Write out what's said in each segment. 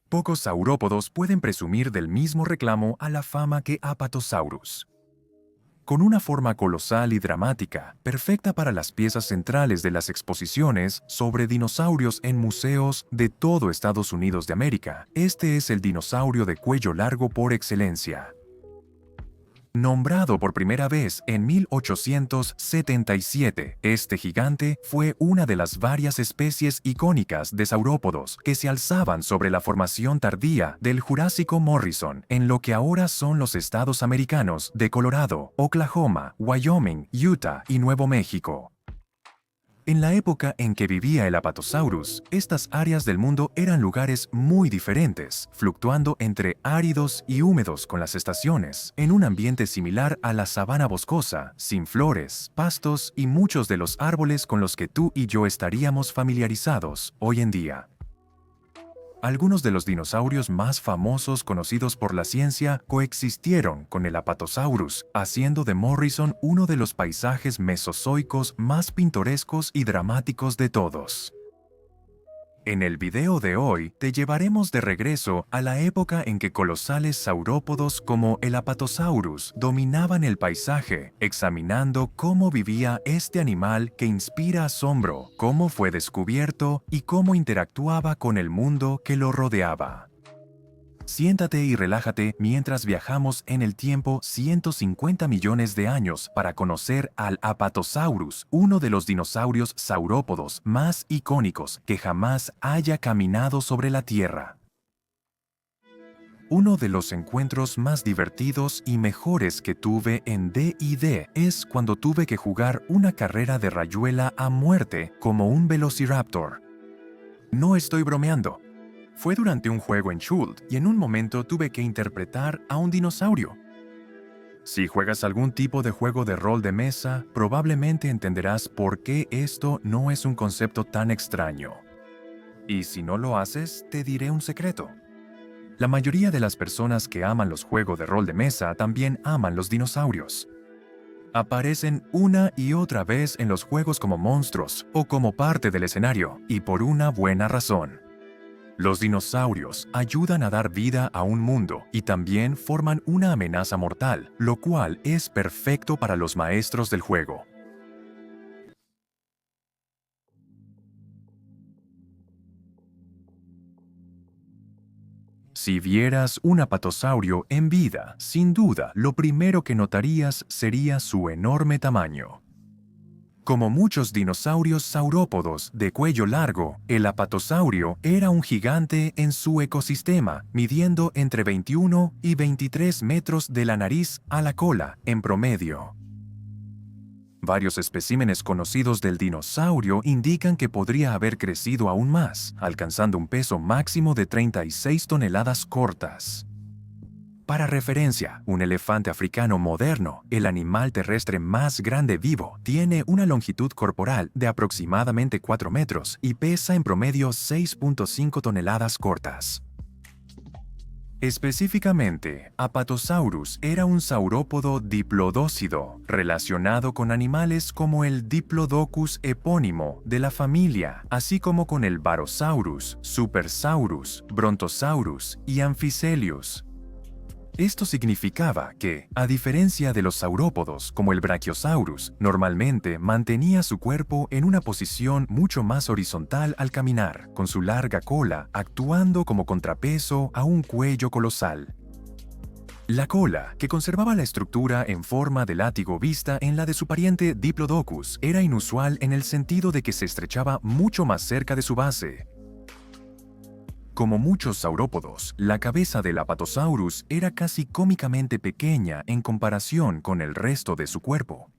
Pocos saurópodos pueden presumir del mismo reclamo a la fama que Apatosaurus. Con una forma colosal y dramática, perfecta para las piezas centrales de las exposiciones sobre dinosaurios en museos de todo Estados Unidos de América, este es el dinosaurio de cuello largo por excelencia. Nombrado por primera vez en 1877, este gigante fue una de las varias especies icónicas de saurópodos que se alzaban sobre la formación tardía del Jurásico Morrison en lo que ahora son los estados americanos de Colorado, Oklahoma, Wyoming, Utah y Nuevo México. En la época en que vivía el Apatosaurus, estas áreas del mundo eran lugares muy diferentes, fluctuando entre áridos y húmedos con las estaciones, en un ambiente similar a la sabana boscosa, sin flores, pastos y muchos de los árboles con los que tú y yo estaríamos familiarizados hoy en día. Algunos de los dinosaurios más famosos conocidos por la ciencia coexistieron con el Apatosaurus, haciendo de Morrison uno de los paisajes mesozoicos más pintorescos y dramáticos de todos. En el video de hoy te llevaremos de regreso a la época en que colosales saurópodos como el Apatosaurus dominaban el paisaje, examinando cómo vivía este animal que inspira asombro, cómo fue descubierto y cómo interactuaba con el mundo que lo rodeaba. Siéntate y relájate mientras viajamos en el tiempo 150 millones de años para conocer al Apatosaurus, uno de los dinosaurios saurópodos más icónicos que jamás haya caminado sobre la Tierra. Uno de los encuentros más divertidos y mejores que tuve en D&D es cuando tuve que jugar una carrera de rayuela a muerte como un Velociraptor. No estoy bromeando. Fue durante un juego en Chult y en un momento tuve que interpretar a un dinosaurio. Si juegas algún tipo de juego de rol de mesa, probablemente entenderás por qué esto no es un concepto tan extraño. Y si no lo haces, te diré un secreto. La mayoría de las personas que aman los juegos de rol de mesa también aman los dinosaurios. Aparecen una y otra vez en los juegos como monstruos o como parte del escenario, y por una buena razón. Los dinosaurios ayudan a dar vida a un mundo y también forman una amenaza mortal, lo cual es perfecto para los maestros del juego. Si vieras un apatosaurio en vida, sin duda, lo primero que notarías sería su enorme tamaño. Como muchos dinosaurios saurópodos de cuello largo, el apatosaurio era un gigante en su ecosistema, midiendo entre 21 y 23 metros de la nariz a la cola, en promedio. Varios especímenes conocidos del dinosaurio indican que podría haber crecido aún más, alcanzando un peso máximo de 36 toneladas cortas. Para referencia, un elefante africano moderno, el animal terrestre más grande vivo, tiene una longitud corporal de aproximadamente 4 metros y pesa en promedio 6.5 toneladas cortas. Específicamente, Apatosaurus era un saurópodo diplodócido, relacionado con animales como el Diplodocus epónimo de la familia, así como con el Barosaurus, Supersaurus, Brontosaurus y Amphiselius. Esto significaba que, a diferencia de los saurópodos como el Brachiosaurus, normalmente mantenía su cuerpo en una posición mucho más horizontal al caminar, con su larga cola actuando como contrapeso a un cuello colosal. La cola, que conservaba la estructura en forma de látigo vista en la de su pariente Diplodocus, era inusual en el sentido de que se estrechaba mucho más cerca de su base. Como muchos saurópodos, la cabeza del Apatosaurus era casi cómicamente pequeña en comparación con el resto de su cuerpo.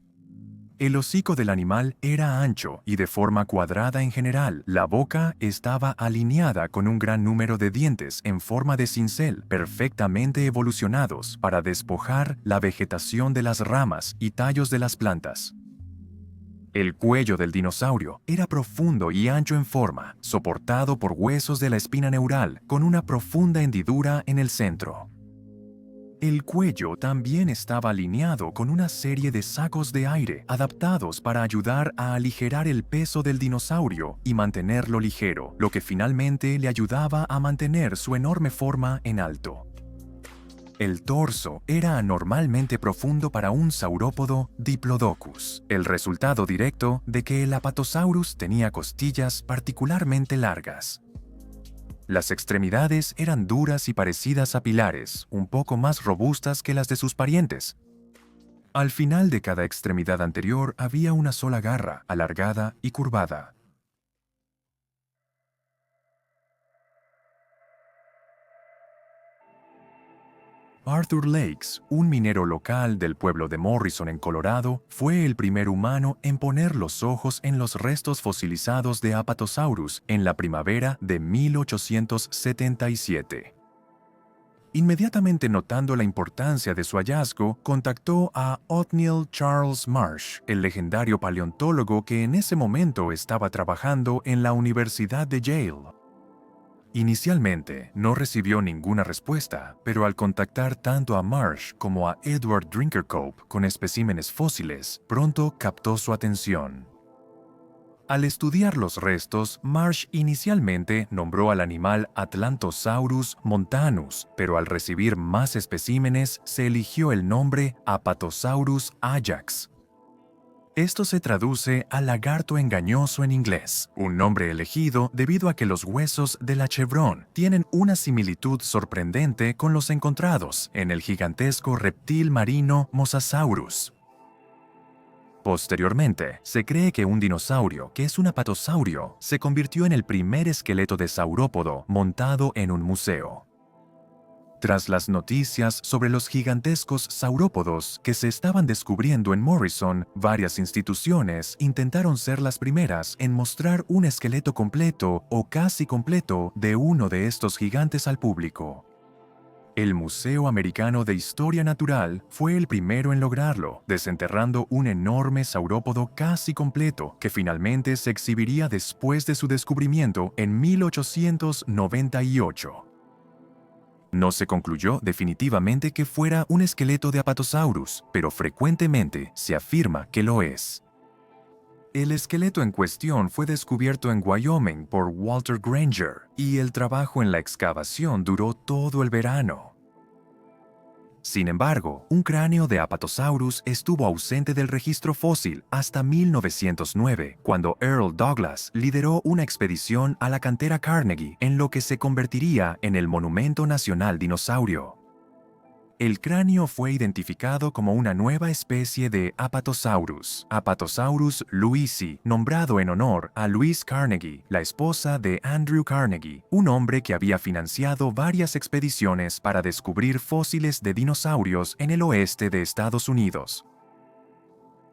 El hocico del animal era ancho y de forma cuadrada en general. La boca estaba alineada con un gran número de dientes en forma de cincel, perfectamente evolucionados para despojar la vegetación de las ramas y tallos de las plantas. El cuello del dinosaurio era profundo y ancho en forma, soportado por huesos de la espina neural, con una profunda hendidura en el centro. El cuello también estaba alineado con una serie de sacos de aire adaptados para ayudar a aligerar el peso del dinosaurio y mantenerlo ligero, lo que finalmente le ayudaba a mantener su enorme forma en alto. El torso era anormalmente profundo para un saurópodo Diplodocus, el resultado directo de que el Apatosaurus tenía costillas particularmente largas. Las extremidades eran duras y parecidas a pilares, un poco más robustas que las de sus parientes. Al final de cada extremidad anterior había una sola garra, alargada y curvada. Arthur Lakes, un minero local del pueblo de Morrison en Colorado, fue el primer humano en poner los ojos en los restos fosilizados de Apatosaurus en la primavera de 1877. Inmediatamente notando la importancia de su hallazgo, contactó a Othniel Charles Marsh, el legendario paleontólogo que en ese momento estaba trabajando en la Universidad de Yale. Inicialmente, no recibió ninguna respuesta, pero al contactar tanto a Marsh como a Edward Drinkercope con especímenes fósiles, pronto captó su atención. Al estudiar los restos, Marsh inicialmente nombró al animal Atlantosaurus montanus, pero al recibir más especímenes se eligió el nombre Apatosaurus ajax. Esto se traduce a lagarto engañoso en inglés, un nombre elegido debido a que los huesos de la chevron tienen una similitud sorprendente con los encontrados en el gigantesco reptil marino Mosasaurus. Posteriormente, se cree que un dinosaurio, que es un apatosaurio, se convirtió en el primer esqueleto de saurópodo montado en un museo. Tras las noticias sobre los gigantescos saurópodos que se estaban descubriendo en Morrison, varias instituciones intentaron ser las primeras en mostrar un esqueleto completo o casi completo de uno de estos gigantes al público. El Museo Americano de Historia Natural fue el primero en lograrlo, desenterrando un enorme saurópodo casi completo que finalmente se exhibiría después de su descubrimiento en 1898. No se concluyó definitivamente que fuera un esqueleto de Apatosaurus, pero frecuentemente se afirma que lo es. El esqueleto en cuestión fue descubierto en Wyoming por Walter Granger, y el trabajo en la excavación duró todo el verano. Sin embargo, un cráneo de Apatosaurus estuvo ausente del registro fósil hasta 1909, cuando Earl Douglas lideró una expedición a la cantera Carnegie en lo que se convertiría en el Monumento Nacional Dinosaurio. El cráneo fue identificado como una nueva especie de Apatosaurus, Apatosaurus louisi, nombrado en honor a Louise Carnegie, la esposa de Andrew Carnegie, un hombre que había financiado varias expediciones para descubrir fósiles de dinosaurios en el oeste de Estados Unidos.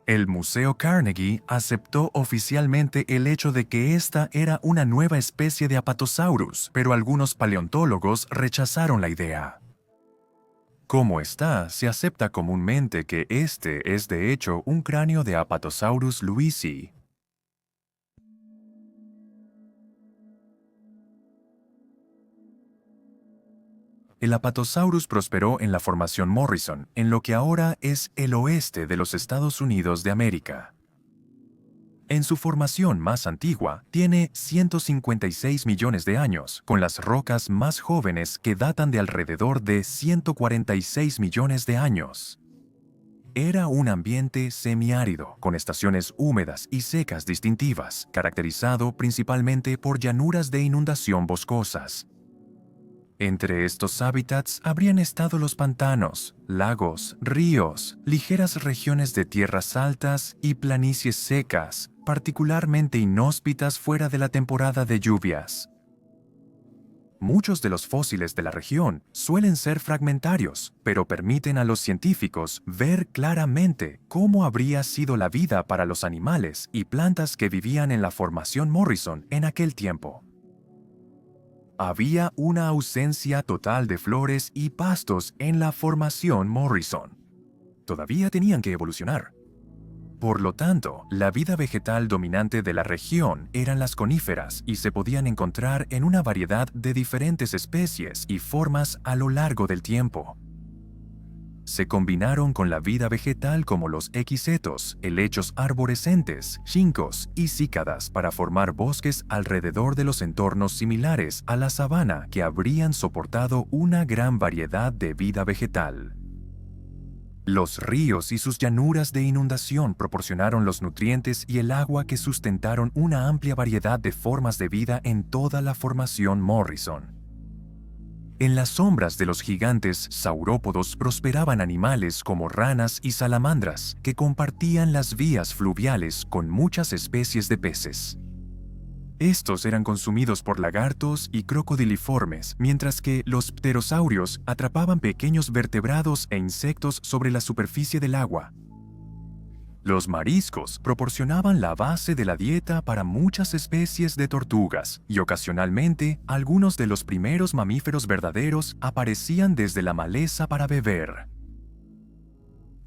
El Museo Carnegie aceptó oficialmente el hecho de que esta era una nueva especie de Apatosaurus, pero algunos paleontólogos rechazaron la idea. Como está, se acepta comúnmente que este es de hecho un cráneo de Apatosaurus louisi. El Apatosaurus prosperó en la Formación Morrison, en lo que ahora es el oeste de los Estados Unidos de América. En su formación más antigua, tiene 156 millones de años, con las rocas más jóvenes que datan de alrededor de 146 millones de años. Era un ambiente semiárido, con estaciones húmedas y secas distintivas, caracterizado principalmente por llanuras de inundación boscosas. Entre estos hábitats habrían estado los pantanos, lagos, ríos, ligeras regiones de tierras altas y planicies secas, particularmente inhóspitas fuera de la temporada de lluvias. Muchos de los fósiles de la región suelen ser fragmentarios, pero permiten a los científicos ver claramente cómo habría sido la vida para los animales y plantas que vivían en la Formación Morrison en aquel tiempo. Había una ausencia total de flores y pastos en la Formación Morrison. Todavía tenían que evolucionar. Por lo tanto, la vida vegetal dominante de la región eran las coníferas y se podían encontrar en una variedad de diferentes especies y formas a lo largo del tiempo. Se combinaron con la vida vegetal como los equisetos, helechos arborescentes, ginkgos y cícadas para formar bosques alrededor de los entornos similares a la sabana que habrían soportado una gran variedad de vida vegetal. Los ríos y sus llanuras de inundación proporcionaron los nutrientes y el agua que sustentaron una amplia variedad de formas de vida en toda la formación Morrison. En las sombras de los gigantes saurópodos prosperaban animales como ranas y salamandras que compartían las vías fluviales con muchas especies de peces. Estos eran consumidos por lagartos y crocodiliformes, mientras que los pterosaurios atrapaban pequeños vertebrados e insectos sobre la superficie del agua. Los mariscos proporcionaban la base de la dieta para muchas especies de tortugas, y ocasionalmente algunos de los primeros mamíferos verdaderos aparecían desde la maleza para beber.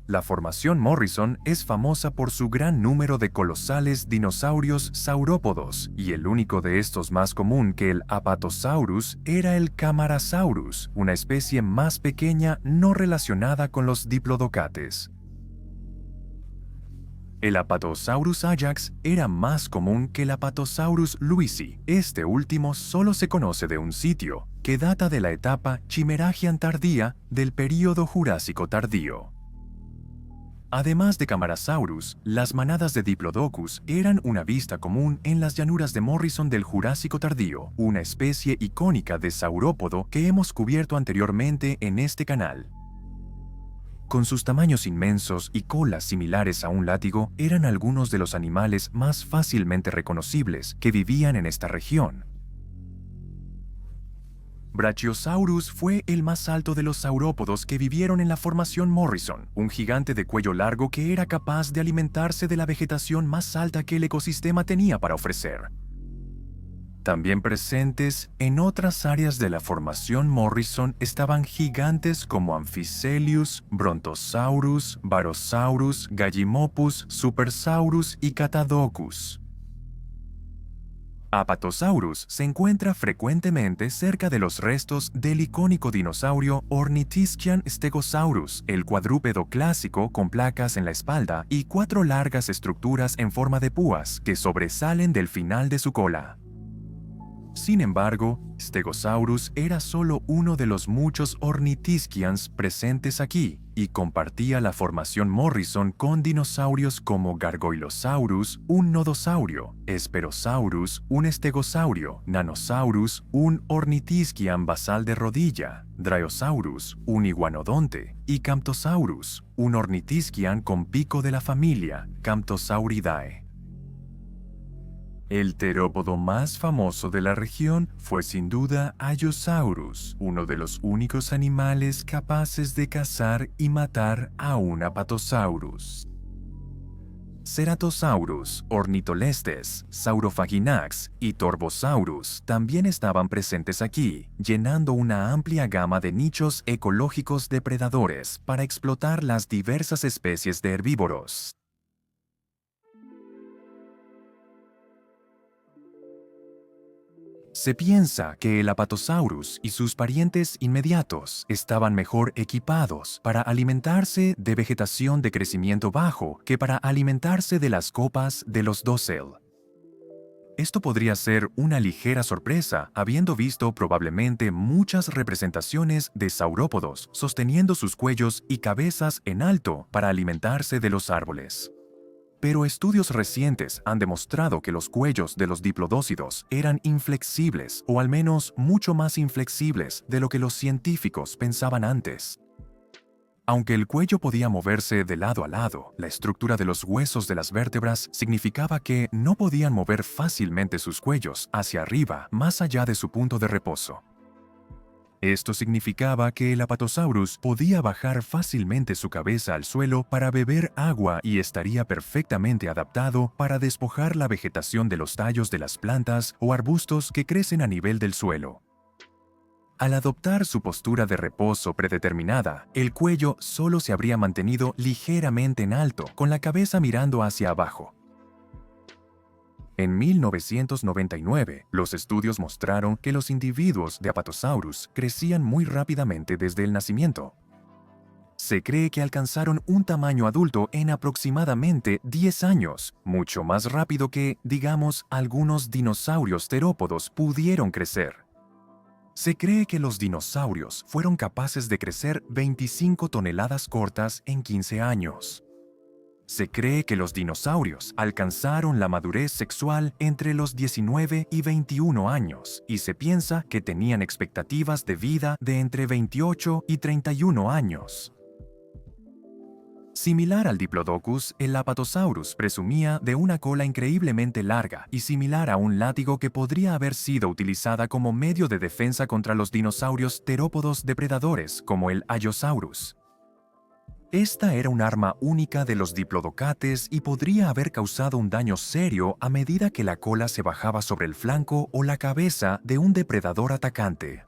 La formación Morrison es famosa por su gran número de colosales dinosaurios saurópodos, y el único de estos más común que el Apatosaurus era el Camarasaurus, una especie más pequeña no relacionada con los diplodocates. El Apatosaurus ajax era más común que el Apatosaurus luisi. Este último solo se conoce de un sitio, que data de la etapa Chimeragian tardía del período Jurásico tardío. Además de Camarasaurus, las manadas de Diplodocus eran una vista común en las llanuras de Morrison del Jurásico tardío, una especie icónica de saurópodo que hemos cubierto anteriormente en este canal. Con sus tamaños inmensos y colas similares a un látigo, eran algunos de los animales más fácilmente reconocibles que vivían en esta región. Brachiosaurus fue el más alto de los saurópodos que vivieron en la formación Morrison, un gigante de cuello largo que era capaz de alimentarse de la vegetación más alta que el ecosistema tenía para ofrecer. También presentes en otras áreas de la formación Morrison estaban gigantes como Amphiscelius, Brontosaurus, Barosaurus, Gallimimus, Supersaurus y Catadocus. Apatosaurus se encuentra frecuentemente cerca de los restos del icónico dinosaurio Ornithischian stegosaurus, el cuadrúpedo clásico con placas en la espalda y 4 largas estructuras en forma de púas que sobresalen del final de su cola. Sin embargo, Stegosaurus era solo uno de los muchos Ornithischians presentes aquí y compartía la formación Morrison con dinosaurios como Gargoylosaurus, un nodosaurio, Esperosaurus, un estegosaurio, Nanosaurus, un Ornithischian basal de rodilla, Dryosaurus, un iguanodonte, y Camptosaurus, un Ornithischian con pico de la familia Camptosauridae. El terópodo más famoso de la región fue sin duda Allosaurus, uno de los únicos animales capaces de cazar y matar a un Apatosaurus. Ceratosaurus, Ornitolestes, Saurophaginax y Torvosaurus también estaban presentes aquí, llenando una amplia gama de nichos ecológicos depredadores para explotar las diversas especies de herbívoros. Se piensa que el Apatosaurus y sus parientes inmediatos estaban mejor equipados para alimentarse de vegetación de crecimiento bajo que para alimentarse de las copas de los dosel. Esto podría ser una ligera sorpresa, habiendo visto probablemente muchas representaciones de saurópodos sosteniendo sus cuellos y cabezas en alto para alimentarse de los árboles. Pero estudios recientes han demostrado que los cuellos de los diplodócidos eran inflexibles, o al menos mucho más inflexibles de lo que los científicos pensaban antes. Aunque el cuello podía moverse de lado a lado, la estructura de los huesos de las vértebras significaba que no podían mover fácilmente sus cuellos hacia arriba más allá de su punto de reposo. Esto significaba que el Apatosaurus podía bajar fácilmente su cabeza al suelo para beber agua y estaría perfectamente adaptado para despojar la vegetación de los tallos de las plantas o arbustos que crecen a nivel del suelo. Al adoptar su postura de reposo predeterminada, el cuello solo se habría mantenido ligeramente en alto, con la cabeza mirando hacia abajo. En 1999, los estudios mostraron que los individuos de Apatosaurus crecían muy rápidamente desde el nacimiento. Se cree que alcanzaron un tamaño adulto en aproximadamente 10 años, mucho más rápido que, digamos, algunos dinosaurios terópodos pudieron crecer. Se cree que los dinosaurios fueron capaces de crecer 25 toneladas cortas en 15 años. Se cree que los dinosaurios alcanzaron la madurez sexual entre los 19 y 21 años y se piensa que tenían expectativas de vida de entre 28 y 31 años. Similar al Diplodocus, el Apatosaurus presumía de una cola increíblemente larga y similar a un látigo que podría haber sido utilizada como medio de defensa contra los dinosaurios terópodos depredadores como el Allosaurus. Esta era un arma única de los diplodocates y podría haber causado un daño serio a medida que la cola se bajaba sobre el flanco o la cabeza de un depredador atacante.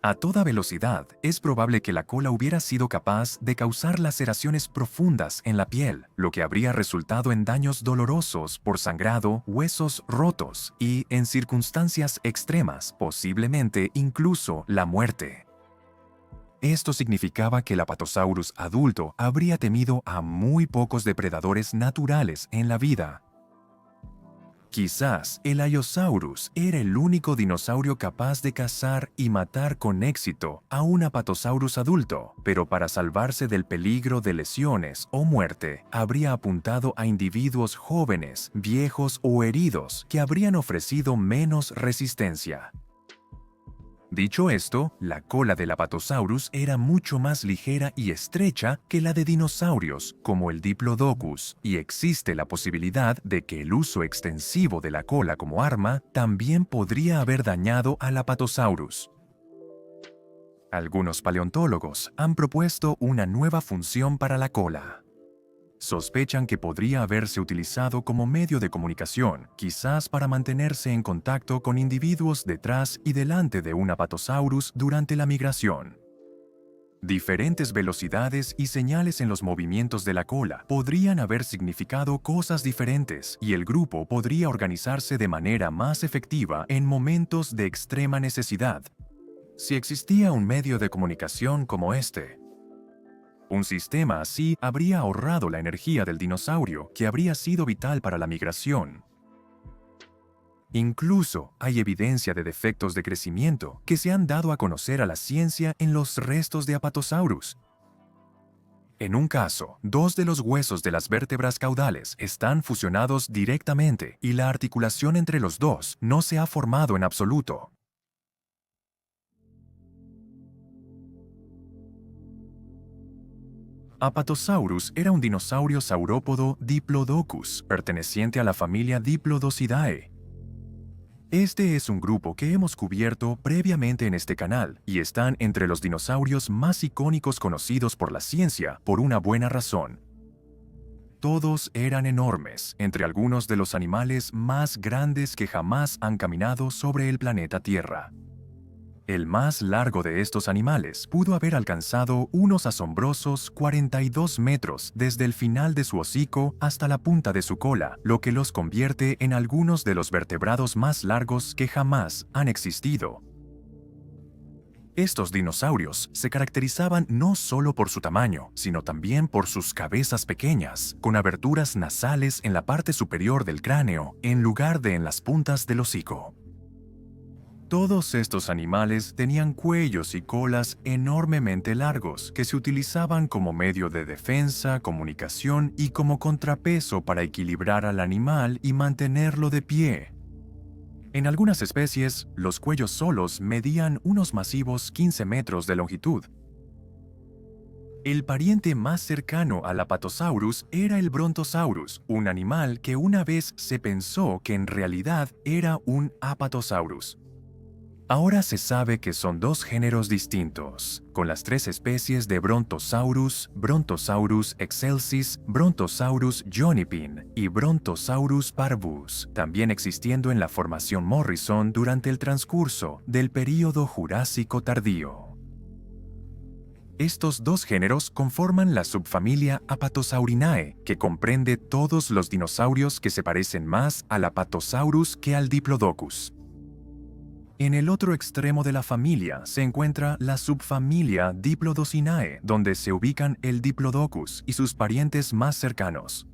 A toda velocidad, es probable que la cola hubiera sido capaz de causar laceraciones profundas en la piel, lo que habría resultado en daños dolorosos por sangrado, huesos rotos y, en circunstancias extremas, posiblemente incluso la muerte. Esto significaba que el Apatosaurus adulto habría temido a muy pocos depredadores naturales en la vida. Quizás el Allosaurus era el único dinosaurio capaz de cazar y matar con éxito a un Apatosaurus adulto, pero para salvarse del peligro de lesiones o muerte, habría apuntado a individuos jóvenes, viejos o heridos que habrían ofrecido menos resistencia. Dicho esto, la cola del Apatosaurus era mucho más ligera y estrecha que la de dinosaurios como el Diplodocus, y existe la posibilidad de que el uso extensivo de la cola como arma también podría haber dañado al Apatosaurus. Algunos paleontólogos han propuesto una nueva función para la cola. Sospechan que podría haberse utilizado como medio de comunicación, quizás para mantenerse en contacto con individuos detrás y delante de un Apatosaurus durante la migración. Diferentes velocidades y señales en los movimientos de la cola podrían haber significado cosas diferentes y el grupo podría organizarse de manera más efectiva en momentos de extrema necesidad. Si existía un medio de comunicación como este, un sistema así habría ahorrado la energía del dinosaurio, que habría sido vital para la migración. Incluso hay evidencia de defectos de crecimiento que se han dado a conocer a la ciencia en los restos de Apatosaurus. En un caso, 2 de los huesos de las vértebras caudales están fusionados directamente y la articulación entre los dos no se ha formado en absoluto. Apatosaurus era un dinosaurio saurópodo Diplodocus, perteneciente a la familia Diplodocidae. Este es un grupo que hemos cubierto previamente en este canal y están entre los dinosaurios más icónicos conocidos por la ciencia por una buena razón. Todos eran enormes, entre algunos de los animales más grandes que jamás han caminado sobre el planeta Tierra. El más largo de estos animales pudo haber alcanzado unos asombrosos 42 metros desde el final de su hocico hasta la punta de su cola, lo que los convierte en algunos de los vertebrados más largos que jamás han existido. Estos dinosaurios se caracterizaban no solo por su tamaño, sino también por sus cabezas pequeñas, con aberturas nasales en la parte superior del cráneo, en lugar de en las puntas del hocico. Todos estos animales tenían cuellos y colas enormemente largos que se utilizaban como medio de defensa, comunicación y como contrapeso para equilibrar al animal y mantenerlo de pie. En algunas especies, los cuellos solos medían unos masivos 15 metros de longitud. El pariente más cercano al Apatosaurus era el Brontosaurus, un animal que una vez se pensó que en realidad era un Apatosaurus. Ahora se sabe que son 2 géneros distintos, con las 3 especies de Brontosaurus, Brontosaurus excelsis, Brontosaurus jonipin y Brontosaurus parvus, también existiendo en la Formación Morrison durante el transcurso del período Jurásico tardío. Estos 2 géneros conforman la subfamilia Apatosaurinae, que comprende todos los dinosaurios que se parecen más al Apatosaurus que al Diplodocus. En el otro extremo de la familia se encuentra la subfamilia Diplodocinae, donde se ubican el Diplodocus y sus parientes más cercanos.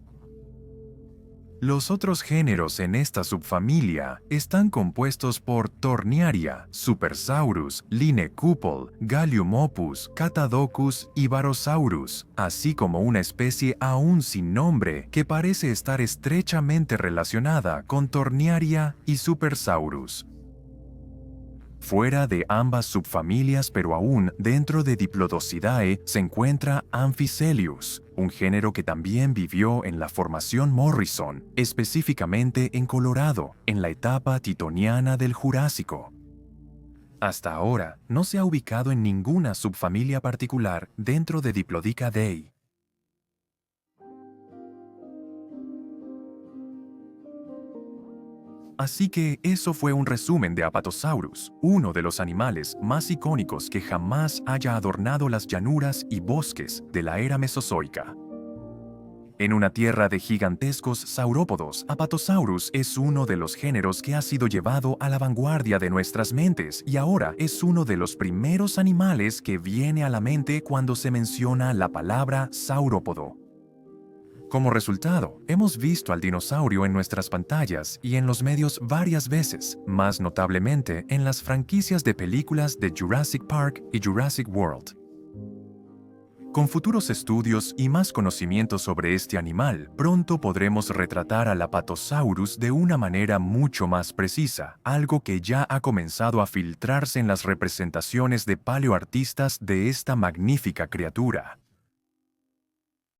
Los otros géneros en esta subfamilia están compuestos por Torniaria, Supersaurus, Linecupol, Gallimiopus, Catadocus y Barosaurus, así como una especie aún sin nombre que parece estar estrechamente relacionada con Torniaria y Supersaurus. Fuera de ambas subfamilias, pero aún dentro de Diplodocidae, se encuentra Amphicelius, un género que también vivió en la Formación Morrison, específicamente en Colorado, en la etapa titoniana del Jurásico. Hasta ahora, no se ha ubicado en ninguna subfamilia particular dentro de Diplodocinae. Así que eso fue un resumen de Apatosaurus, uno de los animales más icónicos que jamás haya adornado las llanuras y bosques de la era mesozoica. En una tierra de gigantescos saurópodos, Apatosaurus es uno de los géneros que ha sido llevado a la vanguardia de nuestras mentes y ahora es uno de los primeros animales que viene a la mente cuando se menciona la palabra saurópodo. Como resultado, hemos visto al dinosaurio en nuestras pantallas y en los medios varias veces, más notablemente en las franquicias de películas de Jurassic Park y Jurassic World. Con futuros estudios y más conocimiento sobre este animal, pronto podremos retratar al Apatosaurus de una manera mucho más precisa, algo que ya ha comenzado a filtrarse en las representaciones de paleoartistas de esta magnífica criatura.